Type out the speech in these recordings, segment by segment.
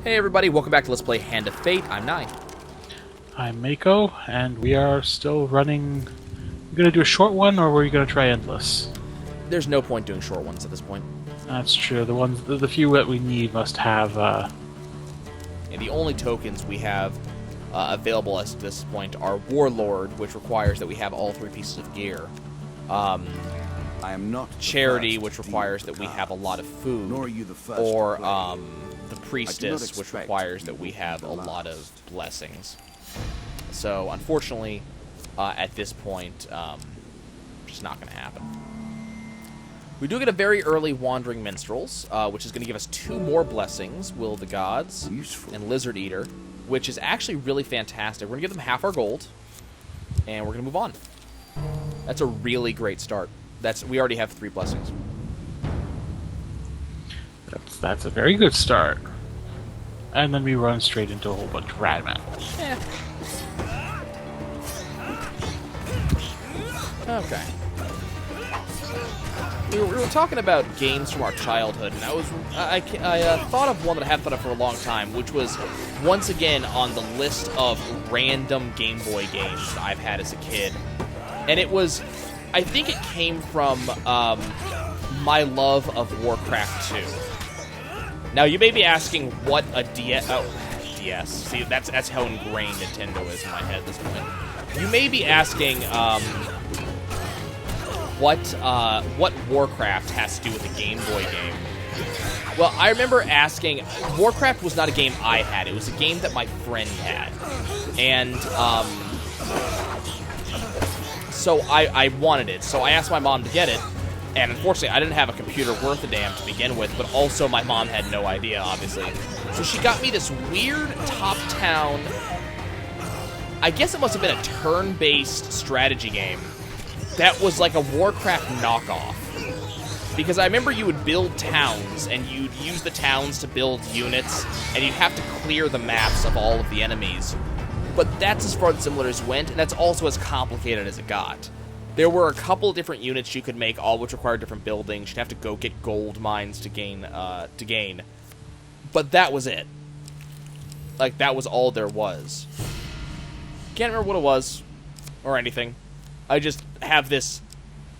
Hey everybody, welcome back to Let's Play Hand of Fate. I'm Nye. I'm Mako, and we are still running. You gonna do a short one, or were you gonna try endless? There's no point doing short ones at this point. That's true. The few that we need must have. And the only tokens we have available at this point are Warlord, which requires that we have all three pieces of gear. I am not Charity, which requires that we have a lot of food. Nor are you the first or to play. the Priestess, which requires that we have a lot of blessings. So, unfortunately, at this point, just not going to happen. We do get a very early Wandering Minstrels, which is going to give us 2 more blessings, Will of the Gods Useful. and Lizard Eater, which is actually really fantastic. We're going to give them half our gold, and we're going to move on. That's a really great start. We already have 3 blessings. That's a very good start. And then we run straight into a whole bunch of Radman. Yeah. Okay. We were talking about games from our childhood, and I thought of one that I haven't thought of for a long time, which was once again on the list of random Game Boy games that I've had as a kid. And it was, I think it came from my love of Warcraft 2. Now, you may be asking what a DS... Oh, DS. See, that's how ingrained Nintendo is in my head at this point. You may be asking what Warcraft has to do with a Game Boy game. Well, I remember asking... Warcraft was not a game I had. It was a game that my friend had. And, so I wanted it. So I asked my mom to get it. And unfortunately, I didn't have a computer worth a damn to begin with, but also my mom had no idea, obviously. So she got me this weird top-down... I guess it must have been a turn-based strategy game that was like a Warcraft knockoff. Because I remember you would build towns, and you'd use the towns to build units, and you'd have to clear the maps of all of the enemies. But that's as far as the simulators went, and that's also as complicated as it got. There were a couple of different units you could make, all which required different buildings. You'd have to go get gold mines to gain. But that was it. Like, that was all there was. Can't remember what it was, or anything. I just have this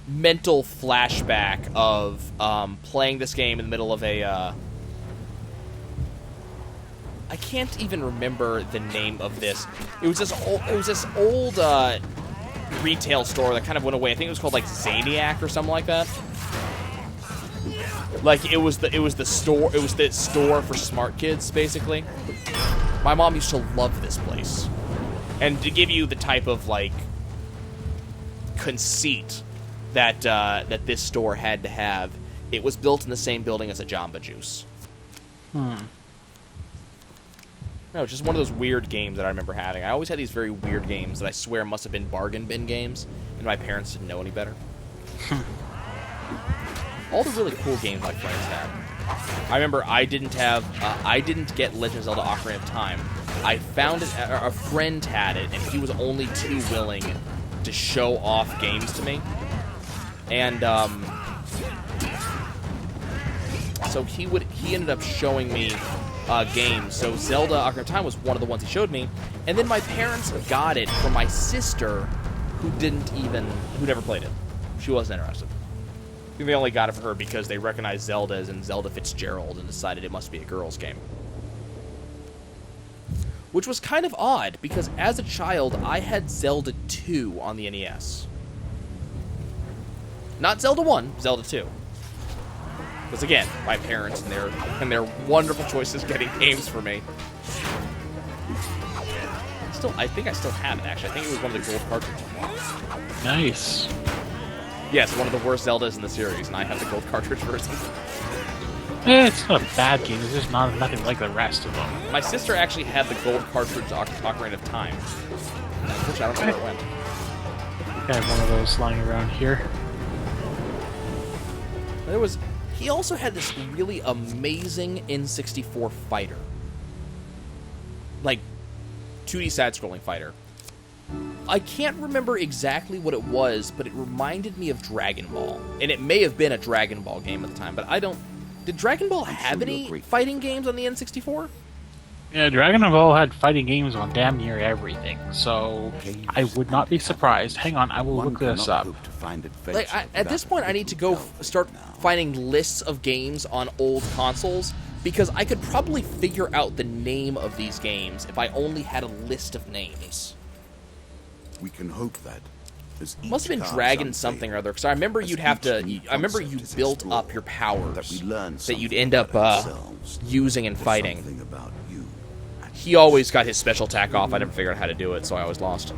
mental flashback of playing this game in the middle of a... I can't even remember the name of this. It was this old retail store that kind of went away. I think it was called like Zaniac or something like that. Like it was the store for smart kids, basically. My mom used to love this place. And to give you the type of like conceit that that this store had to have, it was built in the same building as a Jamba Juice. No, just one of those weird games that I remember having. I always had these very weird games that I swear must have been bargain bin games, and my parents didn't know any better. All the really cool games my friends had. I remember I didn't get Legend of Zelda Ocarina of Time. I found it, a friend had it, and he was only too willing to show off games to me. And, so he ended up showing me games. So Zelda Ocarina of Time was one of the ones he showed me, and then my parents got it for my sister, who never played it. She wasn't interested. I think they only got it for her because they recognized Zelda as in Zelda Fitzgerald and decided it must be a girl's game. Which was kind of odd, because as a child, I had Zelda 2 on the NES. Not Zelda 1, Zelda 2. Because again, my parents and their wonderful choices getting games for me. I think I still have it, actually. I think it was one of the gold cartridges. Nice. Yes, one of the worst Zeldas in the series, and I have the gold cartridge version. It's not a bad game. It's just nothing like the rest of them. My sister actually had the gold cartridge Ocarina of Time. Unfortunately, I don't know where it went. I have one of those lying around here. He also had this really amazing N64 fighter. Like, 2D side-scrolling fighter. I can't remember exactly what it was, but it reminded me of Dragon Ball. And it may have been a Dragon Ball game at the time, but I don't... Did Dragon Ball have any fighting games on the N64? Yeah, Dragon Ball had fighting games on damn near everything, so I would not be surprised. Hang on, I will One look this cannot up. hope to find Like, adventure at this without point, a I need to little go help start now. finding lists of games on old consoles, because I could probably figure out the name of these games if I only had a list of names. We can hope that. As each Must have been card's Dragon unveiled, something or other, because I remember as you'd have each to. new I remember you concept is built explored, up your powers that we learn that something you'd end up about ourselves, using in fighting. something about you. He always got his special attack off. I never figured out how to do it, so I always lost.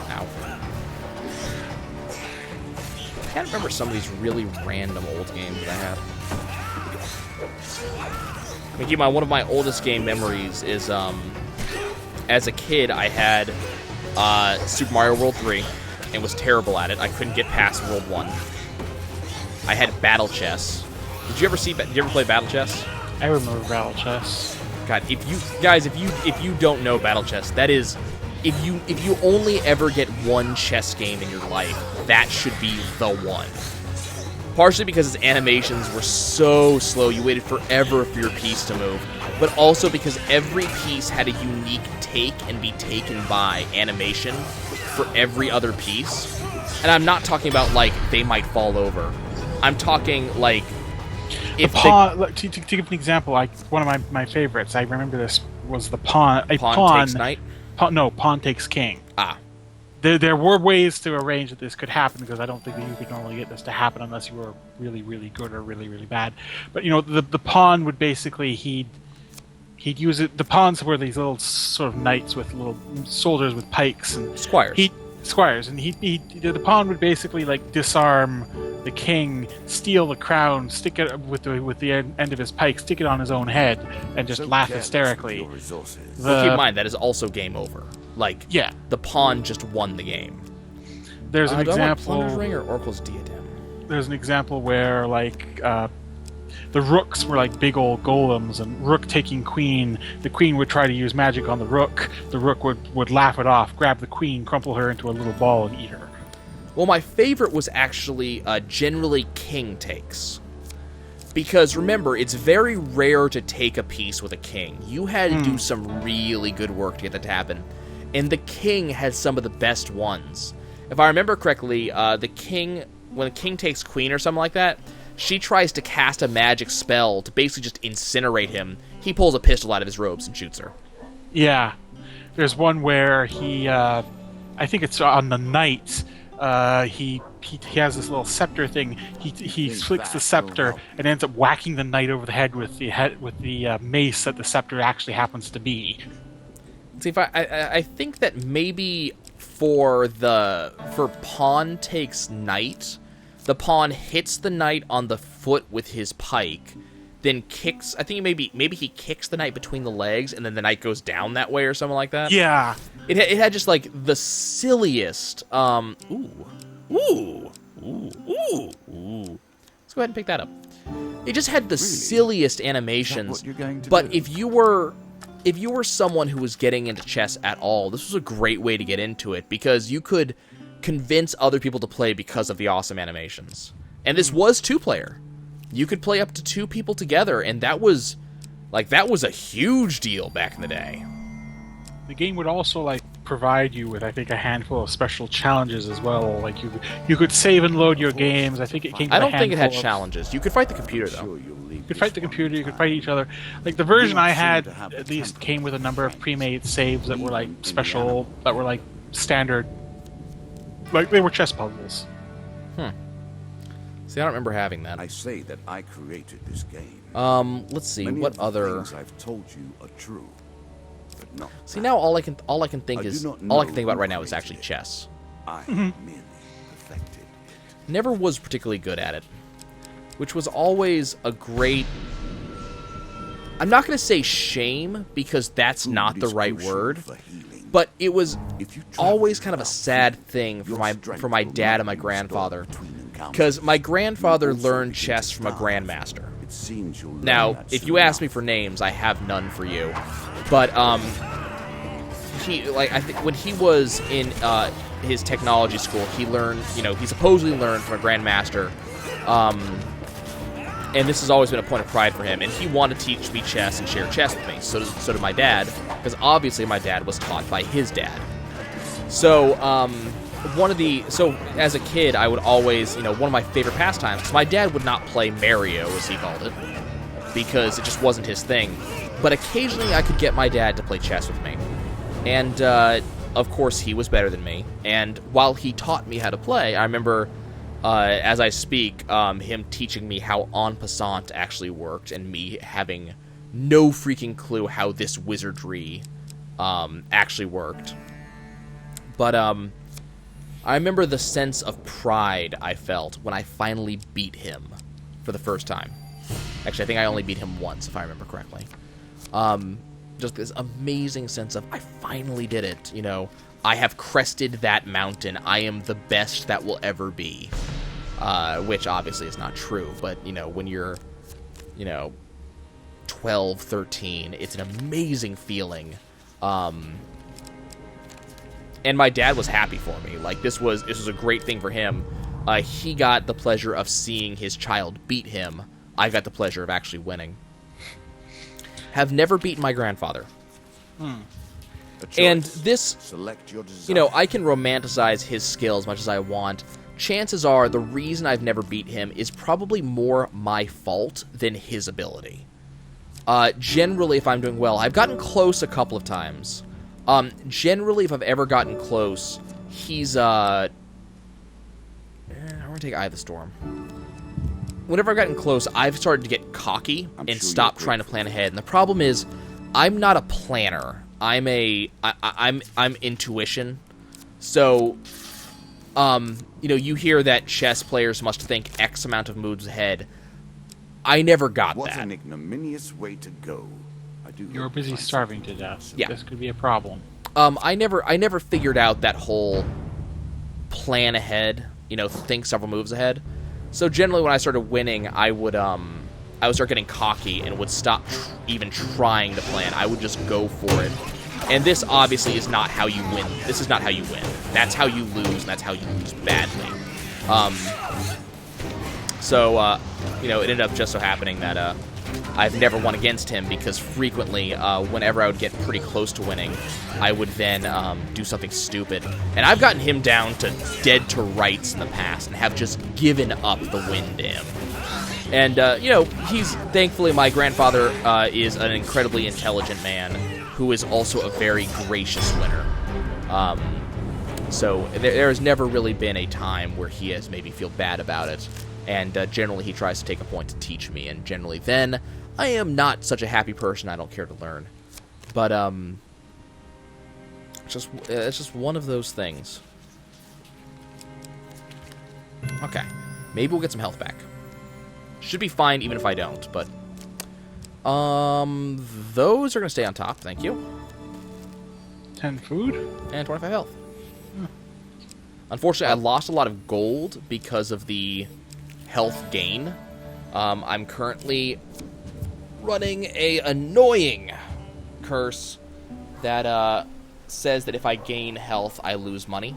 Ow. I can't remember some of these really random old games that I had. I mean, one of my oldest game memories is, as a kid, I had Super Mario World 3 and was terrible at it. I couldn't get past World 1. I had Battle Chess. Did you ever play Battle Chess? I remember Battle Chess. God, if you don't know Battle Chess, that is, if you only ever get one chess game in your life, that should be the one. Partially because its animations were so slow, you waited forever for your piece to move, but also because every piece had a unique take and be taken by animation for every other piece. And I'm not talking about, like, they might fall over. I'm talking, like, if Pawn, to give an example, like one of my favorites, I remember this was the pawn. Pawn takes knight? Pawn takes king. Ah. There were ways to arrange that this could happen, because I don't think that you could normally get this to happen unless you were really, really good or really, really bad. But you know, the pawn would basically he'd use it. The pawns were these little sort of knights with little soldiers with pikes and Squires. The pawn would basically like disarm the king, steal the crown, stick it with the end of his pike, stick it on his own head, and just So laugh careless with hysterically. your resources. Well, keep in mind, that is also game over. Like, Yeah. the pawn just won the game. There's an Do I want example. Plunder's Ring or Oracle's Diadem? There's an example where like the rooks were like big old golems, and rook taking queen. The queen would try to use magic on the rook. The rook would laugh it off, grab the queen, crumple her into a little ball, and eat her. Well, my favorite was actually generally king takes. Because remember, it's very rare to take a piece with a king. You had to do some really good work to get that to happen. And the king has some of the best ones. If I remember correctly, when the king takes queen or something like that, she tries to cast a magic spell to basically just incinerate him. He pulls a pistol out of his robes and shoots her. Yeah, there's one where he, I think it's on the knight. He has this little scepter thing. He flicks the scepter and ends up whacking the knight over the head with the mace that the scepter actually happens to be. See, if I think that maybe for pawn takes knight, the pawn hits the knight on the foot with his pike, then kicks. I think maybe he kicks the knight between the legs, and then the knight goes down that way or something like that. Yeah. It had just like the silliest. Ooh. Let's go ahead and pick that up. It just had the silliest animations. what you're going to But do? if you were someone who was getting into chess at all, this was a great way to get into it, because you could convince other people to play because of the awesome animations. And this was 2-player. You could play up to 2 people together, and that was a huge deal back in the day. The game would also like provide you with, I think, a handful of special challenges as well. Like you could save and load your games. I think it came. With I don't think it had handful of- challenges. You could fight the computer, though. Sure you'll leave You could fight the computer. You could fight each other. Like the version I had, at least came with a number of pre-made saves that were like special, that were like standard. Like they were chess puzzles. See, I don't remember having that. I say that I created this game. Let's see, Many what of the other... things I've told you are true, but not. See, now all I can think I do is... not All I can know think about who right now is created actually it. chess. I merely perfected it. Never was particularly good at it. Which was always a great... I'm not going to say shame, because that's Food not the is right crucial word. for healing. But it was If you travel always kind of a without sad food, thing for your my strength for my will dad not and my be restored grandfather, between encounters. because my grandfather You also learned begin chess to from a starve grandmaster. It seems you'll learn Now, that if soon you ask me enough. for names, I have none for you. But I think when he was in his technology school, he learned, he supposedly learned from a grandmaster. And this has always been a point of pride for him. And he wanted to teach me chess and share chess with me. So did my dad, because obviously my dad was taught by his dad. So as a kid, I would always, one of my favorite pastimes, 'cause my dad would not play Mario, as he called it, because it just wasn't his thing. But occasionally I could get my dad to play chess with me. And, of course, he was better than me. And while he taught me how to play, I remember, as I speak, him teaching me how en passant actually worked, and me having no freaking clue how this wizardry actually worked. But I remember the sense of pride I felt when I finally beat him for the first time. Actually, I think I only beat him once, if I remember correctly. Just this amazing sense of, I finally did it, I have crested that mountain. I am the best that will ever be. Which obviously is not true, but, when you're, 12, 13, it's an amazing feeling. And my dad was happy for me. Like, this was a great thing for him. He got the pleasure of seeing his child beat him. I got the pleasure of actually winning. Have never beaten my grandfather. And this, Select your desire. I can romanticize his skill as much as I want. Chances are the reason I've never beat him is probably more my fault than his ability. Generally, if I'm doing well, I've gotten close a couple of times. Generally, if I've ever gotten close, he's, I'm gonna take Eye of the Storm. Whenever I've gotten close, I've started to get cocky and stop trying to plan ahead. And the problem is, I'm not a planner. I'm intuition. So, you hear that chess players must think X amount of moves ahead. I never got What that. an ignominious way to go. I do. You were hope busy to find starving to death. Yeah. This could be a problem. I never figured out that whole plan ahead, think several moves ahead. So generally when I started winning, I would start getting cocky and would stop even trying to plan. I would just go for it. And this obviously is not how you win. This is not how you win. That's how you lose, and that's how you lose badly. It ended up just so happening that I've never won against him, because frequently, whenever I would get pretty close to winning, I would then do something stupid. And I've gotten him down to dead to rights in the past and have just given up the win to him. And, he's, thankfully, my grandfather is an incredibly intelligent man who is also a very gracious winner. So there has never really been a time where he has made me feel bad about it. And generally he tries to take a point to teach me, and generally then I am not such a happy person. I don't care to learn. But it's just one of those things. Okay, maybe we'll get some health back. Should be fine even if I don't. But those are gonna stay on top. Thank you. 10 food? And 25 health. Unfortunately, I lost a lot of gold because of the health gain. I'm currently running a annoying curse that says that if I gain health, I lose money.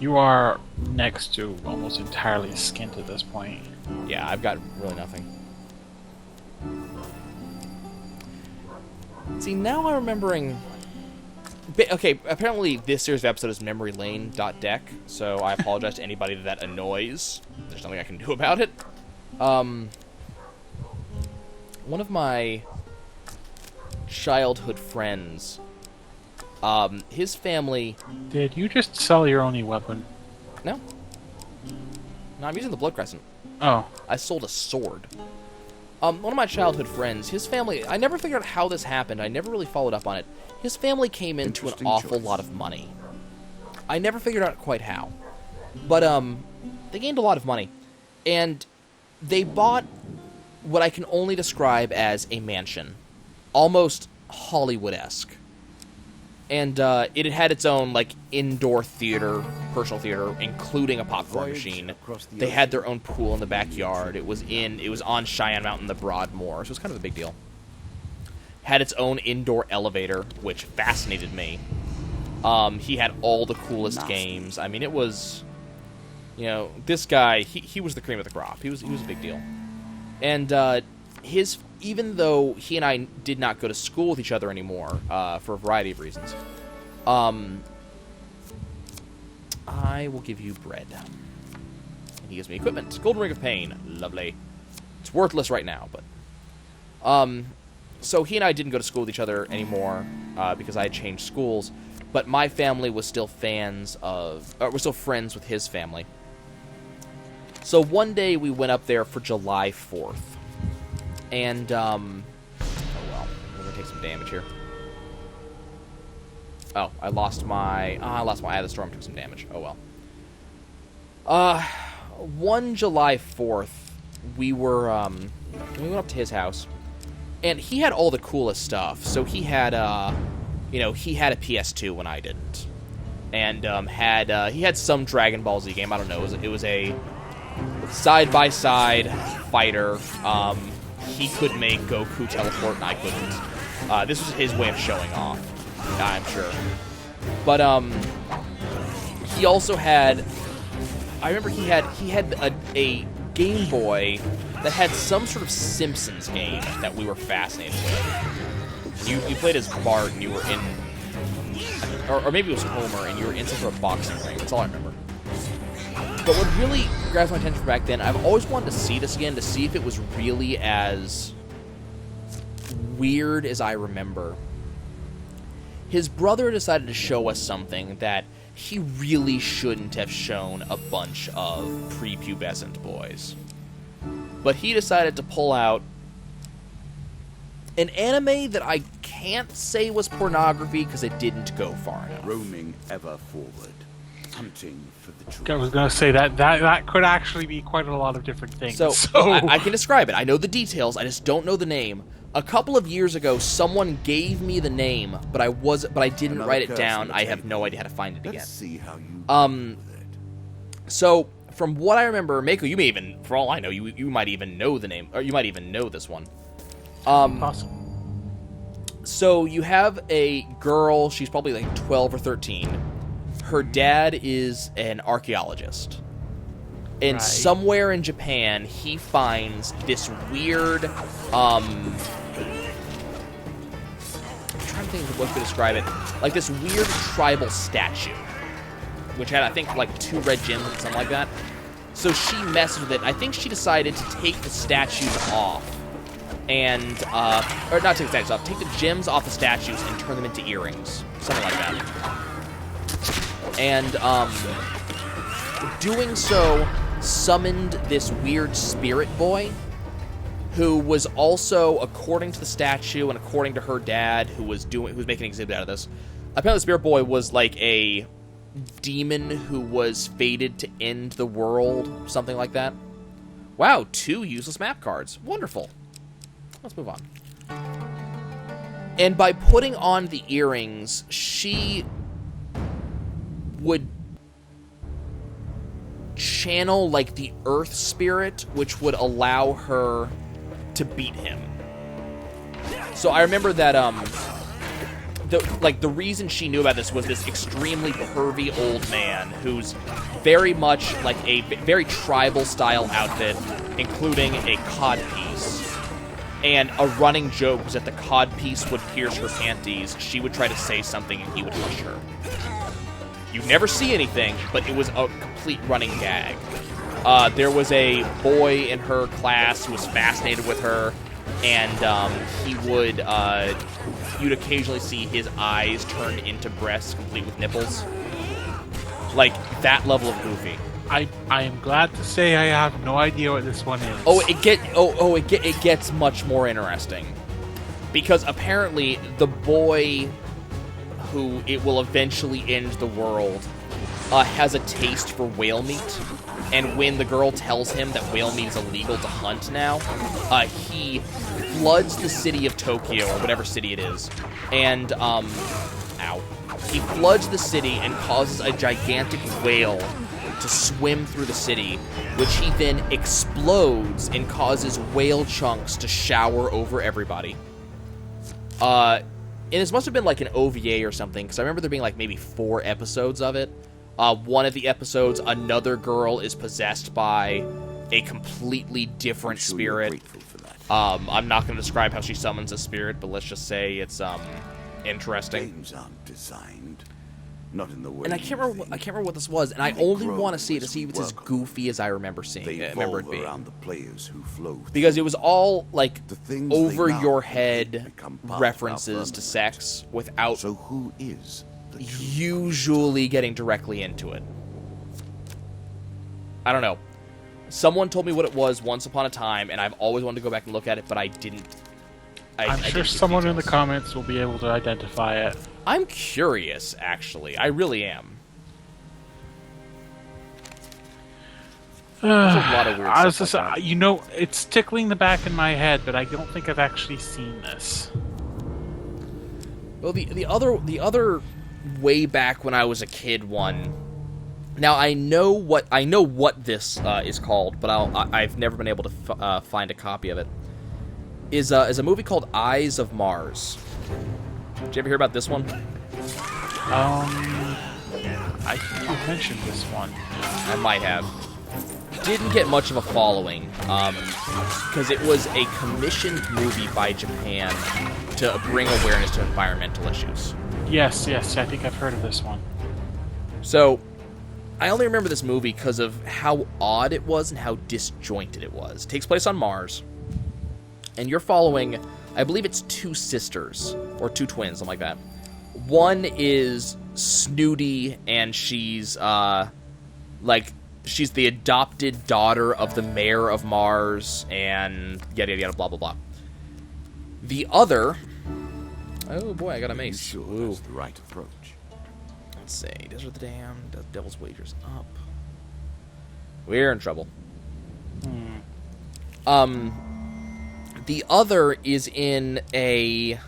You are next to almost entirely skint at this point. Yeah, I've got really nothing. See, now I'm remembering... Okay, apparently this series of episodes is memorylane.deck, so I apologize to anybody that annoys. There's nothing I can do about it. One of my childhood friends, his family... Did you just sell your only weapon? No. No, I'm using the Blood Crescent. Oh. I sold a sword. One of my childhood friends, his family... I never figured out how this happened. I never really followed up on it. His family came into an awful lot of money. I never figured out quite how. But, they gained a lot of money. And they bought what I can only describe as a mansion. Almost Hollywood-esque. And it had its own, like, indoor theater, personal theater, including a popcorn machine. They had their own pool in the backyard. It was on Cheyenne Mountain, the Broadmoor, so it was kind of a big deal. Had its own indoor elevator, which fascinated me. He had all the coolest games. I mean, it was, you know, this guy, he was the cream of the crop. He was a big deal. And even though he and I did not go to school with each other anymore, for a variety of reasons, I will give you bread. And he gives me equipment. Golden Ring of Pain. Lovely. It's worthless right now, but... So he and I didn't go to school with each other anymore, because I had changed schools, but my family was still friends with his family. So one day we went up there for July 4th. And, oh well, we're gonna take some damage here. Oh, I lost my eye of the storm, took some damage. Oh well. One July 4th, we went up to his house, and he had all the coolest stuff. So he had, he had a PS2 when I didn't. And, he had some Dragon Ball Z game, I don't know, it was a side-by-side fighter. He could make Goku teleport, and I couldn't. This was his way of showing off, I'm sure. But, he also had... I remember he had a Game Boy that had some sort of Simpsons game that we were fascinated with. You played as Bart, and you were in... Or maybe it was Homer, and you were in some sort of boxing ring. That's all I remember. But what really grabs my attention back then, I've always wanted to see this again, to see if it was really as weird as I remember. His brother decided to show us something that he really shouldn't have shown a bunch of prepubescent boys. But he decided to pull out an anime that I can't say was pornography because it didn't go far enough. Roaming ever forward, hunting for the truth. I was going to say that could actually be quite a lot of different things. So I can describe it. I know the details. I just don't know the name. A couple of years ago, someone gave me the name, but I didn't write it down. I have no idea how to find it again. Let's see how you So from what I remember, Mako, you may even, for all I know, you might even know the name, or you might even know this one. Possible. So you have a girl. She's probably like 12 or 13. Her dad is an archaeologist. And somewhere in Japan, he finds this weird, I'm trying to think of what to describe it. Like this weird tribal statue, which had, I think, like 2 red gems and something like that. So she messed with it. I think she decided to take the statues off. And, or not take the statues off, take the gems off the statues and turn them into earrings. Something like that. And, doing so summoned this weird spirit boy, who was also, according to the statue and according to her dad, who was making an exhibit out of this, apparently the spirit boy was like a demon who was fated to end the world, something like that. Wow, 2 useless map cards. Wonderful. Let's move on. And by putting on the earrings, she would channel, like, the earth spirit, which would allow her to beat him. So I remember that, the reason she knew about this was this extremely pervy old man who's very much like a very tribal-style outfit, including a codpiece. And a running joke was that the codpiece would pierce her panties, she would try to say something, and he would hush her. You never see anything, but it was a complete running gag. There was a boy in her class who was fascinated with her, and you'd occasionally see his eyes turned into breasts, complete with nipples. Like, that level of goofy. I am glad to say I have no idea what this one is. It gets much more interesting, because apparently the boy who it will eventually end the world has a taste for whale meat, and when the girl tells him that whale meat is illegal to hunt now, he floods the city of Tokyo, or whatever city it is, and He floods the city and causes a gigantic whale to swim through the city, which he then explodes and causes whale chunks to shower over everybody. And this must have been like an OVA or something, because I remember there being like maybe 4 episodes of it. One of the episodes, another girl is possessed by a completely different spirit. I'm not going to describe how she summons a spirit, but let's just say it's interesting. Games aren't designed, not in the way. And I can't remember what this was, and I only want to see it to see if it's as goofy as I remember seeing They it. I remember it evolve being. around the players who flow through. Because it was all like The things over they your now head become part of our references to firmament. sex without So who is the true usually getting directly into it. I don't know. Someone told me what it was once upon a time, and I've always wanted to go back and look at it, but I didn't. I'm I sure didn't get someone in the details. comments will be able to identify it. I'm curious, actually. I really am. There's a lot of weird I was stuff just, like that. you know, it's tickling the back in my head, but I don't think I've actually seen this. Well, the other way back when I was a kid one. Now I know what this is called, but I've never been able to find a copy of it. Is a movie called Eyes of Mars. Did you ever hear about this one? I think you mentioned this one. I might have. Didn't get much of a following, because it was a commissioned movie by Japan to bring awareness to environmental issues. Yes, I think I've heard of this one. So, I only remember this movie because of how odd it was and how disjointed it was. It takes place on Mars, and you're following, I believe it's 2 sisters, or 2 twins, something like that. One is snooty, and she's, she's the adopted daughter of the mayor of Mars, and yada, yada, yada, blah, blah, blah. The other... Oh, boy, I got a mace. sure Ooh. that's the right approach? Let's see. Desert of the Damned, Devil's Wagers up. We're in trouble. The other is in a...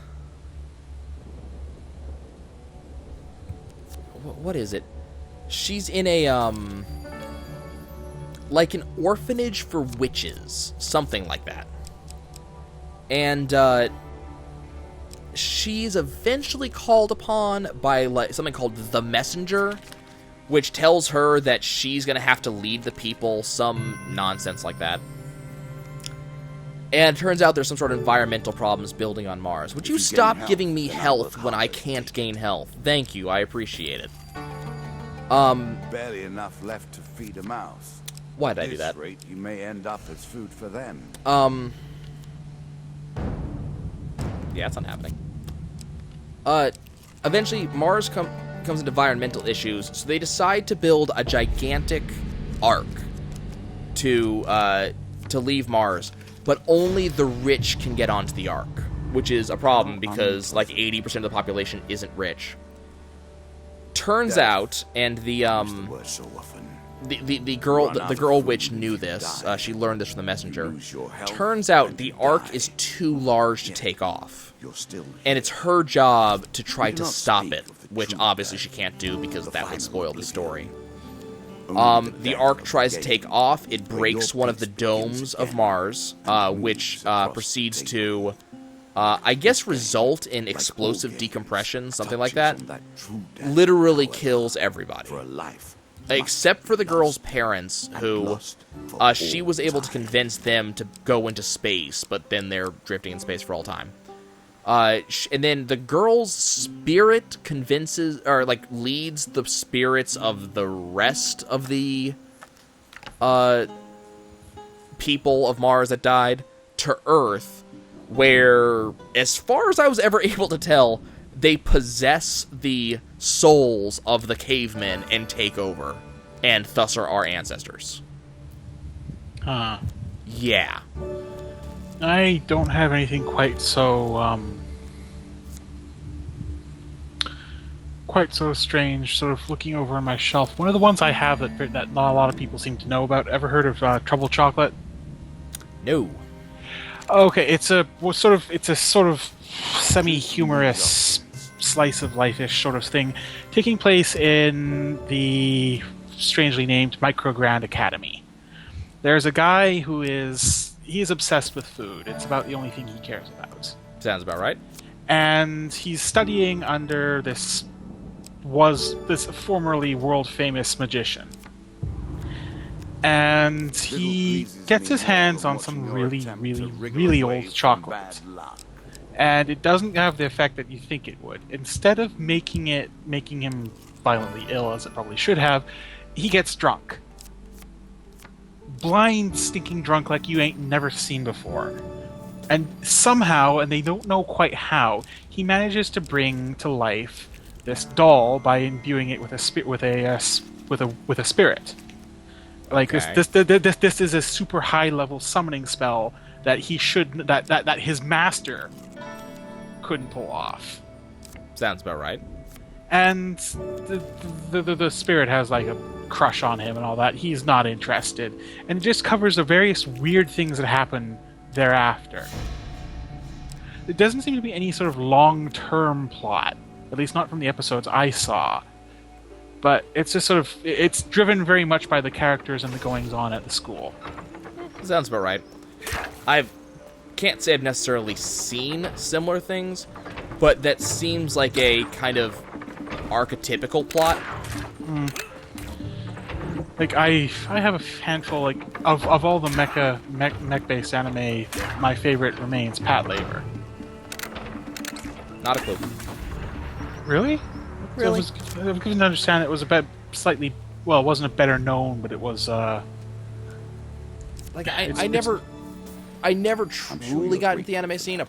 What is it? She's in a, like an orphanage for witches. Something like that. And, she's eventually called upon by, like, something called the Messenger, which tells her that she's gonna have to lead the people, some nonsense like that. And it turns out there's some sort of environmental problems building on Mars. Would you stop giving me health when I can't gain health? Thank you, I appreciate it. Barely enough left to feed a mouse. Why'd I At do this that? rate, you may end up as food for them. Yeah, it's not happening. Eventually, Mars comes into environmental issues, so they decide to build a gigantic ark to leave Mars, but only the rich can get onto the ark, which is a problem because, like, 80% of the population isn't rich. Turns out, and the Word so often. the girl witch knew this. She learned this from the messenger. Turns out the ark is too large to take off, You're still and it's her job to try to stop it, which obviously she can't do because that would spoil the story. The ark tries to take off. It breaks one of the domes of Mars, which proceeds to, I guess, result in explosive decompression, something like that. Literally kills everybody. For a life. Except for the girl's parents, who she was able to convince them to go into space, but then they're drifting in space for all time. And then the girl's spirit convinces, or like leads the spirits of the rest of the people of Mars that died to Earth, where, as far as I was ever able to tell, they possess the souls of the cavemen and take over, and thus are our ancestors. Huh. Yeah. I don't have anything quite so strange. Sort of looking over on my shelf. One of the ones I have that not a lot of people seem to know about. Ever heard of Trouble Chocolate? No. Okay, it's a sort of semi-humorous slice of life-ish sort of thing, taking place in the strangely named Microgrand Academy. There's a guy who is obsessed with food. It's about the only thing he cares about. Sounds about right. And he's studying under this formerly world-famous magician. And he gets his hands on some really, really, really old chocolate. And it doesn't have the effect that you think it would. Instead of making him violently ill, as it probably should have, he gets drunk. Blind, stinking drunk like you ain't never seen before. And somehow, and they don't know quite how, he manages to bring to life this doll by imbuing it with a spirit. Like Okay. this is a super high level summoning spell that that his master couldn't pull off. Sounds about right. And the spirit has like a crush on him and all that. He's not interested, and it just covers the various weird things that happen thereafter. There doesn't seem to be any sort of long-term plot, at least not from the episodes I saw. But it's just sort of, it's driven very much by the characters and the goings-on at the school. Sounds about right. I can't say I've necessarily seen similar things, but that seems like a kind of archetypical plot. Like, I have a handful, like, of all the mech-based anime, my favorite remains Patlabor. Not a clue. Really? Really? I was given to understand it was a bit slightly, well, it wasn't a better known, but it was, Like, I never truly got into the anime scene,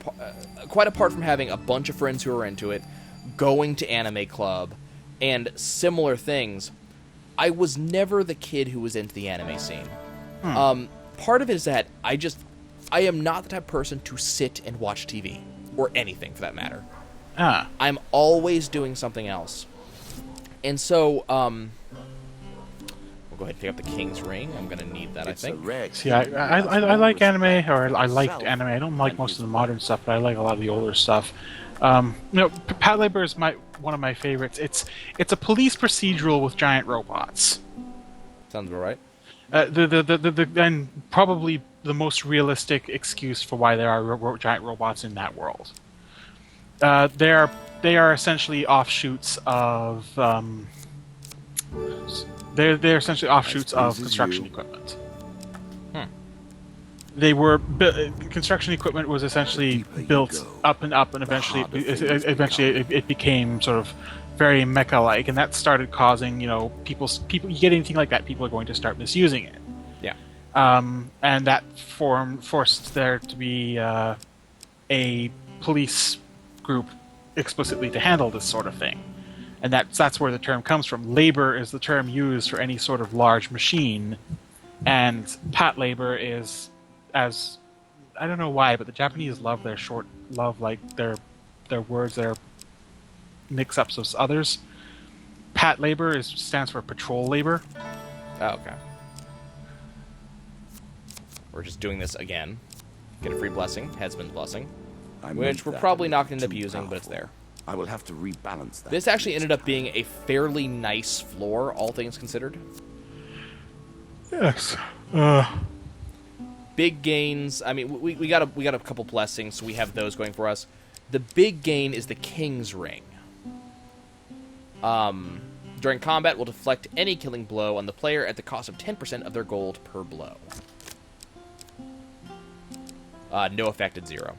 quite apart from having a bunch of friends who were into it, going to anime club, and similar things. I was never the kid who was into the anime scene. Part of it is that I am not the type of person to sit and watch TV, or anything for that matter. I'm always doing something else. And so, we'll go ahead and pick up the King's Ring. I'm going to need that, I think. See, I like anime, or I liked anime. I don't like most of the modern stuff, but I like a lot of the older stuff. Patlabor is one of my favorites. It's a police procedural with giant robots. Sounds about right. And probably the most realistic excuse for why there are giant robots in that world. They are essentially offshoots of they're essentially offshoots of construction equipment. They were construction equipment was essentially built up and up, and eventually it became sort of very mecha-like, and that started causing people. You get anything like that, people are going to start misusing it. Yeah. And that forced there to be a police group explicitly to handle this sort of thing, and that's where the term comes from. Labor is the term used for any sort of large machine, and Patlabor is, as I don't know why, but the Japanese love their words, their mix-ups of others. Patlabor stands for patrol labor. Oh, okay. We're just doing this again. Get a free blessing, Headsman's blessing, which we're probably not going to end up using, but it's there. I will have to rebalance that. This actually ended up being a fairly nice floor, all things considered. Yes. Big gains. I mean, we got a couple blessings, so we have those going for us. The big gain is the King's Ring. During combat, will deflect any killing blow on the player at the cost of 10% of their gold per blow. No effect at 0.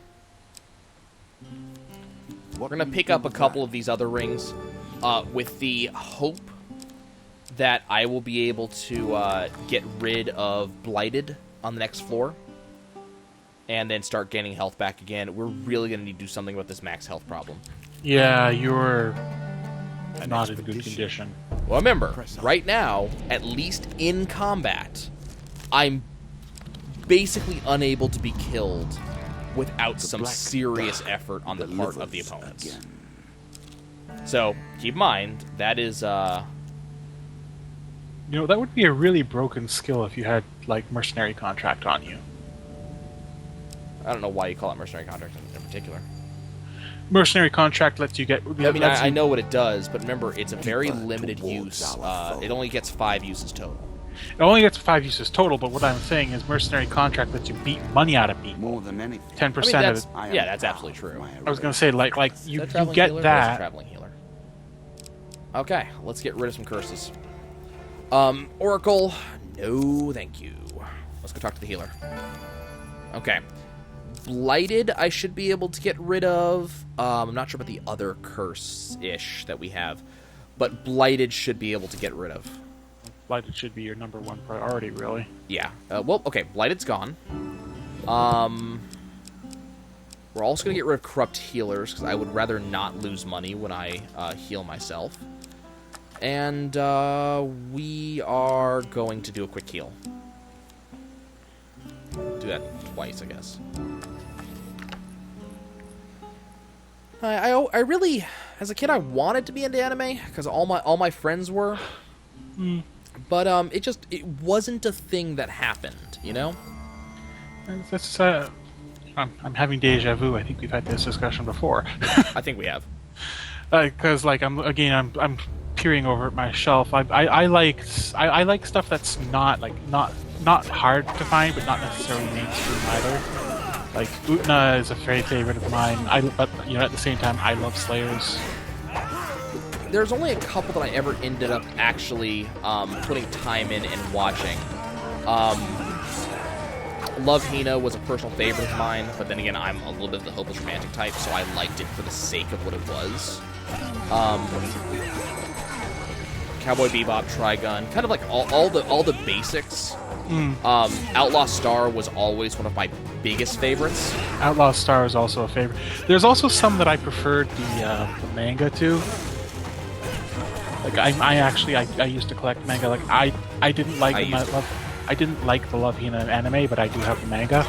We're going to pick up a couple of these other rings with the hope that I will be able to get rid of Blighted on the next floor and then start gaining health back again. We're really going to need to do something about this max health problem. Yeah, you're not in good condition. Well, remember, right now, at least in combat, I'm basically unable to be killed without some serious effort on the part of the opponents. So, keep in mind, that is, that would be a really broken skill if you had, like, mercenary contract on you. I don't know why you call it mercenary contract in particular. Mercenary contract lets you get. I mean, I know what it does, but remember, it's a very limited use. It only gets 5 uses total. It only gets 5 uses total, but what I'm saying is mercenary contract lets you beat money out of people. More than anything. 10% of it. Yeah, that's absolutely true. I was going to say, like you get healer? Where's the that. traveling healer? Okay, let's get rid of some curses. Oracle, no thank you. Let's go talk to the healer. Okay. Blighted, I should be able to get rid of. I'm not sure about the other curse-ish that we have, but Blighted should be able to get rid of. Blighted should be your number 1 priority, really. Yeah. Well, okay, Blighted's gone. We're also going to get rid of Corrupt Healers, because I would rather not lose money when I heal myself. And we are going to do a quick heal. Do that twice, I guess. I really, as a kid, I wanted to be into anime because all my friends were, but it wasn't a thing that happened, you know. That's I'm having deja vu. I think we've had this discussion before. I think we have. Because I'm peering over at my shelf. I like stuff that's not hard to find, but not necessarily mainstream either. Like Utna is a very favorite of mine. But at the same time, I love Slayers. There's only a couple that I ever ended up actually putting time in and watching. Love Hina was a personal favorite of mine, but then again, I'm a little bit of the hopeless romantic type, so I liked it for the sake of what it was. Cowboy Bebop, Trigun, kind of like all the basics. Outlaw Star was always one of my biggest favorites. Outlaw Star is also a favorite. There's also some that I preferred the manga to. Like I used to collect manga. Like I didn't like I didn't like the Love Hina anime, but I do have the manga.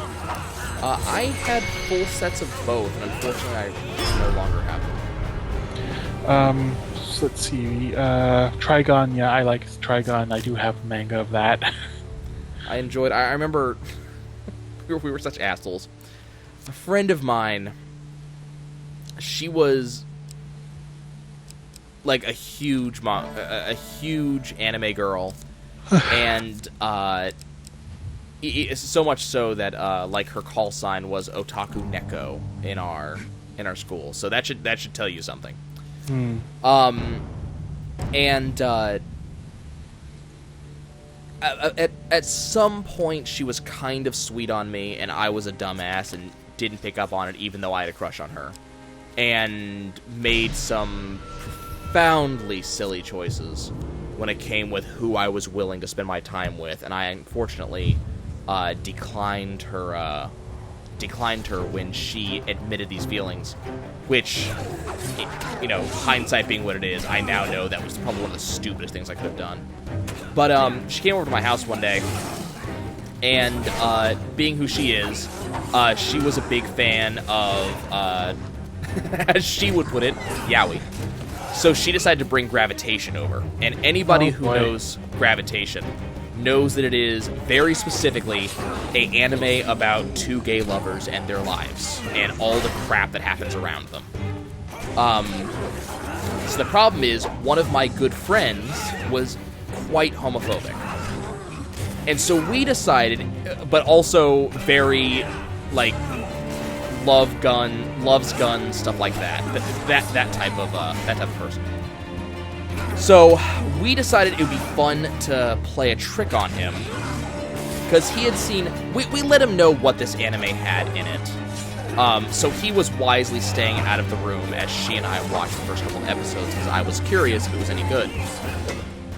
I had full sets of both, and unfortunately I no longer have them. So let's see. Trigun, yeah, I like Trigun. I do have manga of that. I enjoyed. I remember we were such assholes. A friend of mine, she was like a huge anime girl, and so much so that like her call sign was Otaku Neko in our school. So that should tell you something. At some point, she was kind of sweet on me, and I was a dumbass and didn't pick up on it, even though I had a crush on her, and made some profoundly silly choices when it came with who I was willing to spend my time with, and I unfortunately declined her when she admitted these feelings, which, hindsight being what it is, I now know that was probably one of the stupidest things I could have done. But she came over to my house one day, and being who she is, she was a big fan of, as she would put it, yaoi. So she decided to bring Gravitation over, and anybody who knows Gravitation knows that it is very specifically an anime about 2 gay lovers and their lives, and all the crap that happens around them. So the problem is, one of my good friends was quite homophobic. And so we decided, but also very, like, loves guns, stuff like that. That type of person. So we decided it would be fun to play a trick on him, because he had seen. We let him know what this anime had in it. So he was wisely staying out of the room as she and I watched the first couple of episodes, because I was curious if it was any good.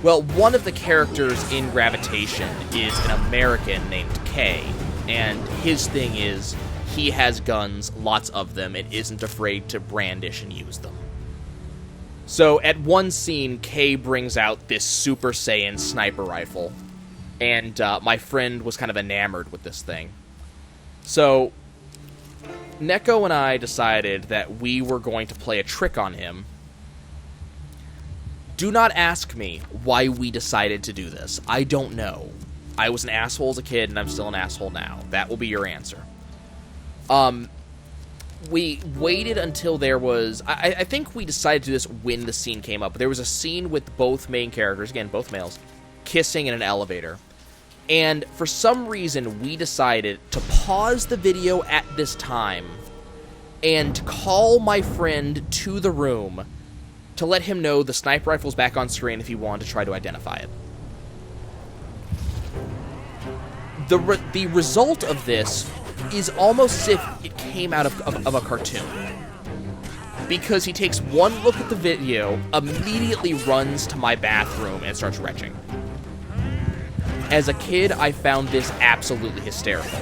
Well, one of the characters in Gravitation is an American named Kay, and his thing is he has guns, lots of them, and isn't afraid to brandish and use them. So at one scene, Kay brings out this Super Saiyan sniper rifle, and my friend was kind of enamored with this thing. So Neko and I decided that we were going to play a trick on him. Do not ask me why we decided to do this. I don't know. I was an asshole as a kid, and I'm still an asshole now. That will be your answer. we waited until there was... I think we decided to do this when the scene came up. There was a scene with both main characters, again, both males, kissing in an elevator. And for some reason, we decided to pause the video at this time and call my friend to the room to let him know the sniper rifle's back on screen if he wanted to try to identify it. The result of this is almost as if it came out of a cartoon. Because he takes one look at the video, immediately runs to my bathroom, and starts retching. As a kid, I found this absolutely hysterical.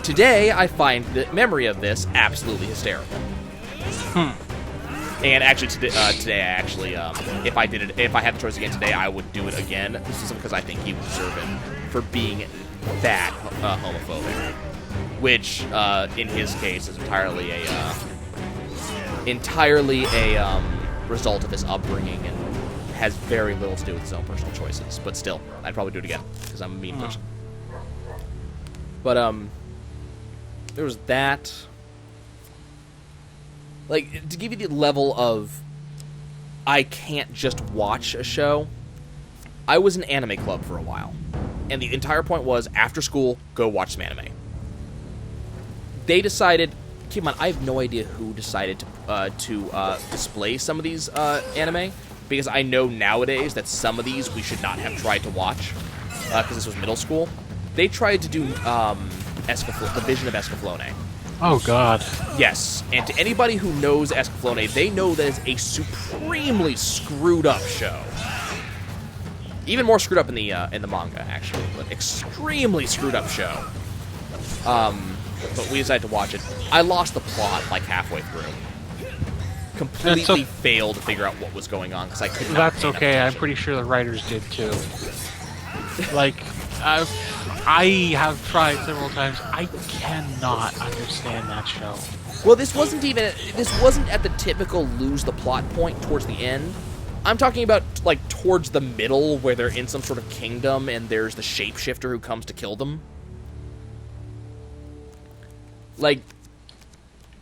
Today, I find the memory of this absolutely hysterical. And actually, today, I actually, if I had the choice again today, I would do it again. This is because I think he would deserve it for being that homophobic, which, in his case, is entirely a result of his upbringing and has very little to do with his own personal choices. But still, I'd probably do it again because I'm a mean person. But there was that. Like, to give you the level of I can't just watch a show, I was in anime club for a while. And the entire point was, after school, go watch some anime. They decided... Keep in mind, I have no idea who decided to display some of these anime, because I know nowadays that some of these we should not have tried to watch, because this was middle school. They tried to do the Vision of Escaflowne. Oh, God. Yes, and to anybody who knows Escaflowne, they know that it's a supremely screwed up show. Even more screwed up in the manga, actually, but extremely screwed up show. But we decided to watch it. I lost the plot like halfway through. Completely failed to figure out what was going on because I couldn't. That's okay. I'm pretty sure the writers did too. Like, I have tried several times. I cannot understand that show. Well, this wasn't at the typical lose the plot point towards the end. I'm talking about, like, towards the middle, where they're in some sort of kingdom, and there's the shapeshifter who comes to kill them. Like,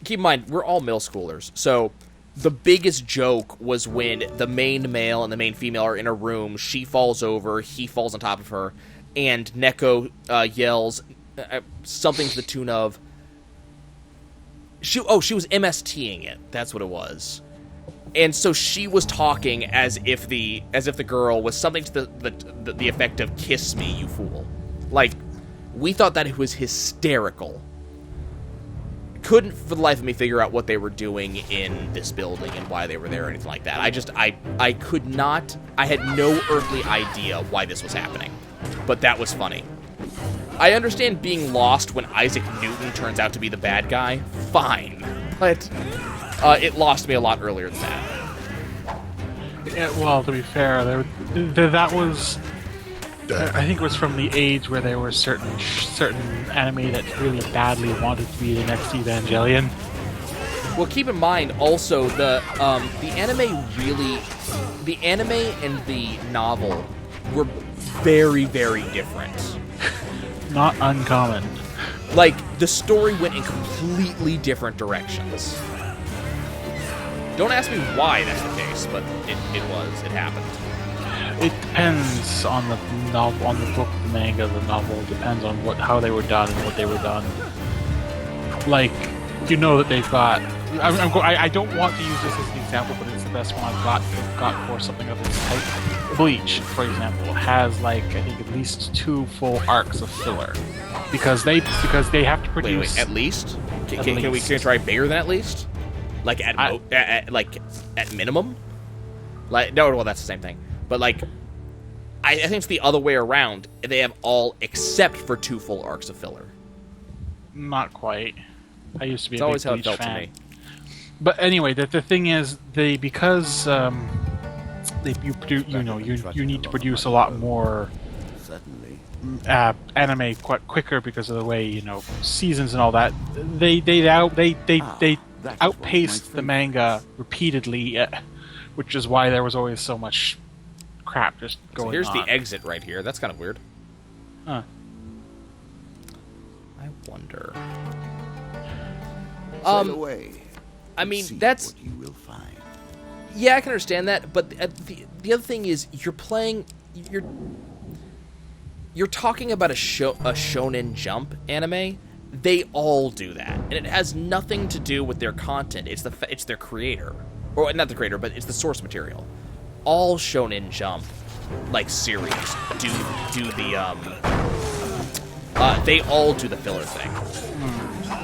keep in mind, we're all middle schoolers, so the biggest joke was when the main male and the main female are in a room, she falls over, he falls on top of her, and Neko yells something to the tune of... She was MSTing it, that's what it was. And so she was talking as if the girl was something to the effect of "kiss me, you fool." Like, we thought that it was hysterical. Couldn't for the life of me figure out what they were doing in this building and why they were there or anything like that. I could not. I had no earthly idea why this was happening, but that was funny. I understand being lost when Isaac Newton turns out to be the bad guy. Fine, but. It lost me a lot earlier than that. Yeah, well, to be fair, that was... I think it was from the age where there were certain anime that really badly wanted to be the next Evangelion. Well, keep in mind, also, the anime and the novel were very, very different. Not uncommon. Like, the story went in completely different directions. Don't ask me why that's the case, but it happened. It depends on the novel, on the book, the manga, the novel. It depends on how they were done and what they were done. Like, you know that they've got... I don't want to use this as an example, but it's the best one I've got for something of this type. Bleach, for example, has, like, I think at least 2 full arcs of filler. Because they have to produce... Wait, at least? Can we try bigger than at least? Like at minimum? Like, no, well, that's the same thing. But like, I think it's the other way around. They have all except for 2 full arcs of filler. Not quite. I used to be it's a always big how Bleach it felt fan. to me. But anyway, the thing is, you need to produce a lot more anime quite quicker because of the way seasons and all that. They outpaced the manga repeatedly, which is why there was always so much crap just going on. Here's the exit right here. That's kind of weird. Huh. I wonder... Sail away. I mean, See that's... what you will find. Yeah, I can understand that, but the other thing is, you're talking about a Shonen Jump anime. They all do that, and it has nothing to do with their content. It's their creator, or not the creator, but it's the source material. All Shonen Jump series do the they all do the filler thing.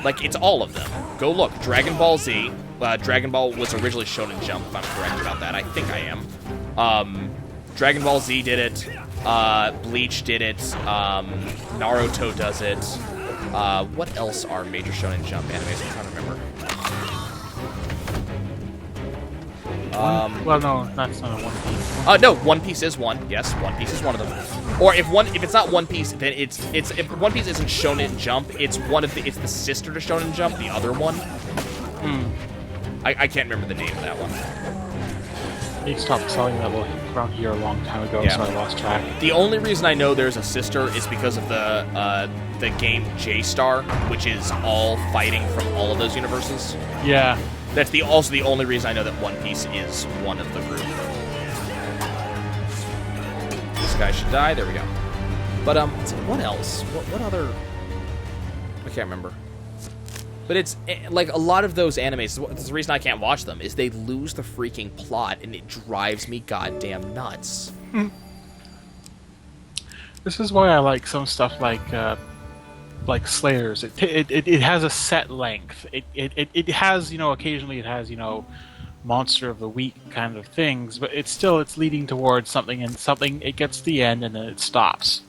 Like, it's all of them. Go look. Dragon Ball Z. Dragon Ball was originally Shonen Jump, if I'm correct about that. I think I am. Dragon Ball Z did it. Bleach did it. Naruto does it. What else are major Shonen Jump animes? I'm trying to remember. Well, no, that's not a One Piece. No, One Piece is one. Yes, One Piece is one of them. Or if it's not One Piece, then it's if One Piece isn't Shonen Jump, it's the sister to Shonen Jump, the other one. I can't remember the name of that one. He stopped selling that around here a long time ago, Yeah. so I lost track. The only reason I know there's a sister is because of the game J-Star, which is all fighting from all of those universes. Yeah. That's also the only reason I know that One Piece is one of the group. This guy should die. There we go. But what else? What other? I can't remember. But it's like a lot of those animes. The reason I can't watch them is they lose the freaking plot, and it drives me goddamn nuts. This is why I like some stuff like Slayers. It has a set length. It has, occasionally it has, monster of the week kind of things, but it's leading towards something, and something, it gets to the end and then it stops.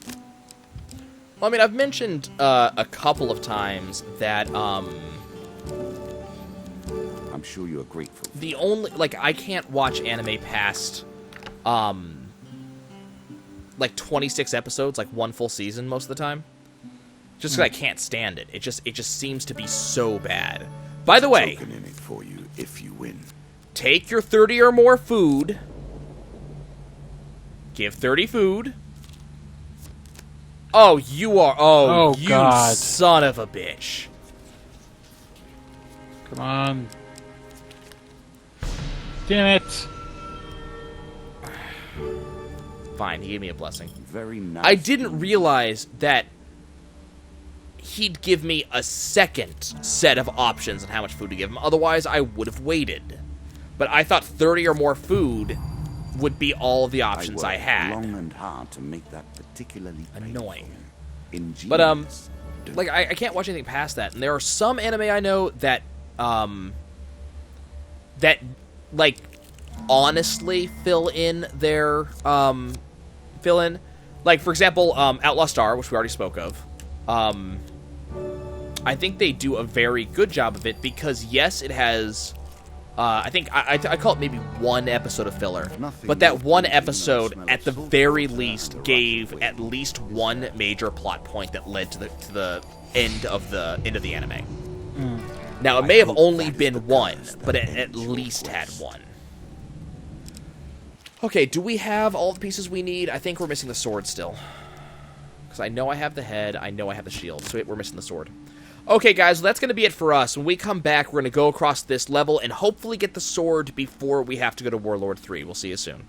Well, I mean, I've mentioned a couple of times that I'm sure you're grateful. the only I can't watch anime past 26 episodes, one full season most of the time. Just because I can't stand it. It just seems to be so bad. By the way, Token in it for you if you win. take your 30 or more food. Give 30 food. Oh, you are... Oh, you God. son of a bitch. Come on. Damn it. Fine, he gave me a blessing. Very nice. I didn't realize that he'd give me a second set of options on how much food to give him. Otherwise, I would have waited. But I thought 30 or more food would be all of the options I had. Long and hard to make that particularly Annoying. painful. But, Ingenious. I can't watch anything past that. And there are some anime I know that, honestly fill in their, Like, for example, Outlaw Star, which we already spoke of. I think they do a very good job of it because, yes, it has... I think I call it maybe one episode of filler, but that one episode, at the very least, gave at least one major plot point that led to the end of the anime. Now, it may have only been one, but it at least had one. Okay, do we have all the pieces we need? I think we're missing the sword still. Because I know I have the head, I know I have the shield, so we're missing the sword. Okay, guys, well, that's going to be it for us. When we come back, we're going to go across this level and hopefully get the sword before we have to go to Warlord 3. We'll see you soon.